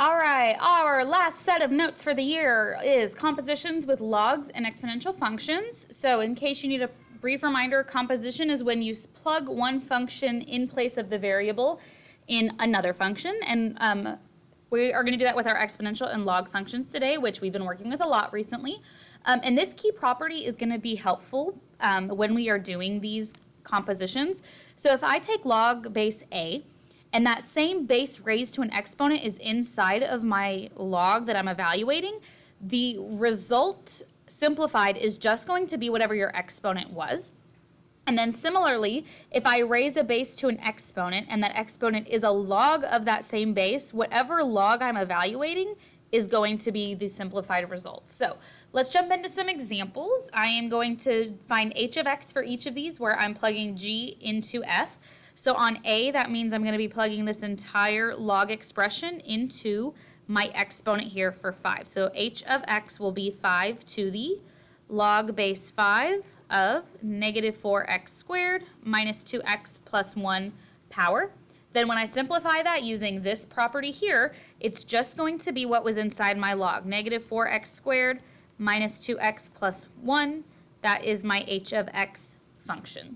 All right, our last set of notes for the year is compositions with logs and exponential functions. So in case you need a brief reminder, composition is when you plug one function in place of the variable in another function. And we are going to do that with our exponential and log functions today, which we've been working with a lot recently. And this key property is going to be helpful when we are doing these compositions. So if I take log base a, and that same base raised to an exponent is inside of my log that I'm evaluating, the result simplified is just going to be whatever your exponent was. And then similarly, if I raise a base to an exponent and that exponent is a log of that same base, whatever log I'm evaluating is going to be the simplified result. So let's jump into some examples. I am going to find h of x for each of these where I'm plugging g into f. So on A, that means I'm going to be plugging this entire log expression into my exponent here for 5. So h of x will be 5 to the log base 5 of negative 4x squared minus 2x plus 1 power. Then when I simplify that using this property here, it's just going to be what was inside my log, negative 4x squared minus 2x plus 1. That is my h of x function.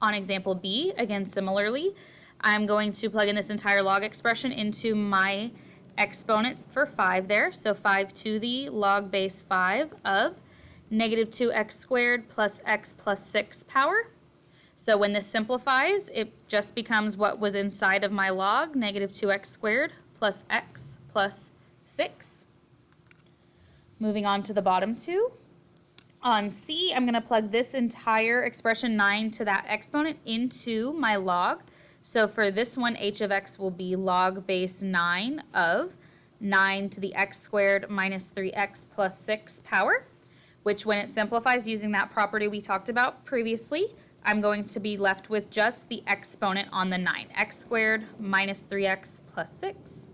On example B, again similarly, I'm going to plug in this entire log expression into my exponent for 5 there. So 5 to the log base 5 of negative 2x squared plus x plus 6 power. So when this simplifies, it just becomes what was inside of my log, negative 2x squared plus x plus 6. Moving on to the bottom two. On C, I'm going to plug this entire expression 9 to that exponent into my log. So for this one, h of x will be log base 9 of 9 to the x squared minus 3x plus 6 power, which when it simplifies using that property we talked about previously, I'm going to be left with just the exponent on the 9, x squared minus 3x plus 6.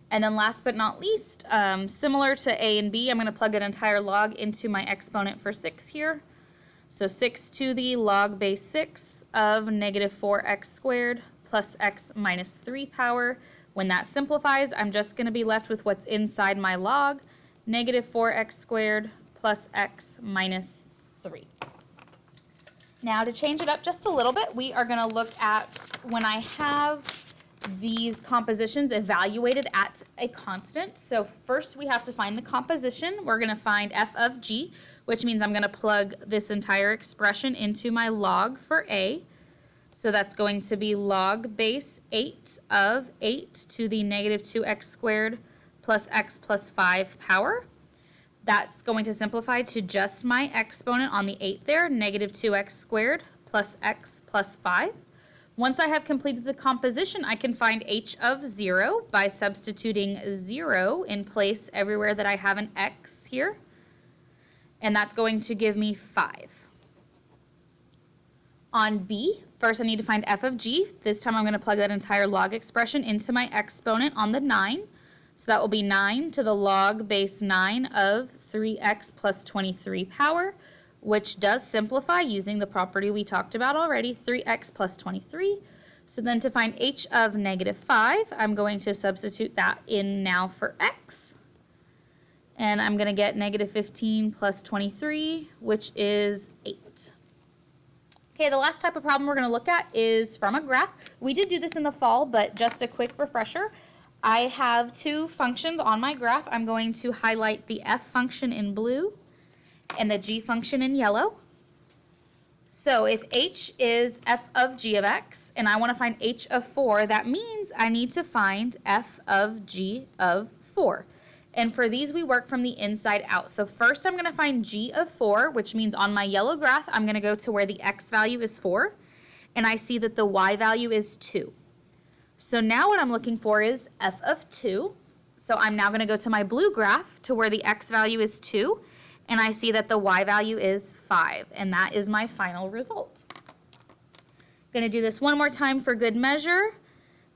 And then last but not least, similar to A and B, I'm going to plug an entire log into my exponent for 6 here. So 6 to the log base 6 of negative 4x squared plus x minus 3 power. When that simplifies, I'm just going to be left with what's inside my log, negative 4x squared plus x minus 3. Now to change it up just a little bit, we are going to look at when I have these compositions evaluated at a constant. So first we have to find the composition. We're going to find f of g, which means I'm going to plug this entire expression into my log for a. So that's going to be log base 8 of 8 to the negative 2x squared plus x plus 5 power. That's going to simplify to just my exponent on the 8 there, negative 2x squared plus x plus 5. Once I have completed the composition, I can find h of 0 by substituting 0 in place everywhere that I have an x here. And that's going to give me 5. On B, first I need to find f of g. This time I'm going to plug that entire log expression into my exponent on the 9. So that will be 9 to the log base 9 of 3x plus 23 power, which does simplify using the property we talked about already, 3x plus 23. So then to find h of negative 5, I'm going to substitute that in now for x. And I'm going to get negative 15 plus 23, which is 8. Okay, the last type of problem we're going to look at is from a graph. We did do this in the fall, but just a quick refresher. I have two functions on my graph. I'm going to highlight the f function in blue and the g function in yellow. So if h is f of g of x and I want to find h of 4, that means I need to find f of g of 4. And for these we work from the inside out. So first I'm going to find g of 4, which means on my yellow graph I'm going to go to where the x value is 4 and I see that the y value is 2. So now what I'm looking for is f of 2. So I'm now going to go to my blue graph to where the x value is 2 and I see that the y value is 5, and that is my final result. I'm going to do this one more time for good measure.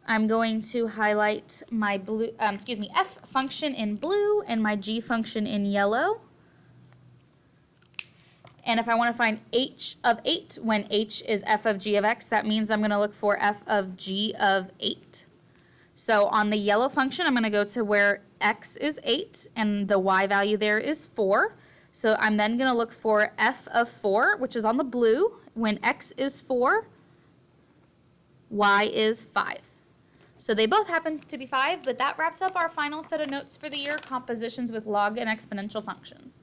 I'm going to highlight my blue, f function in blue and my g function in yellow. And if I want to find h of 8 when h is f of g of x, that means I'm going to look for f of g of 8. So So on the yellow function, I'm going to go to where x is 8 and the y value there is 4. So I'm then going to look for f of 4, which is on the blue, when x is 4, y is 5. So they both happen to be 5, but that wraps up our final set of notes for the year, compositions with log and exponential functions.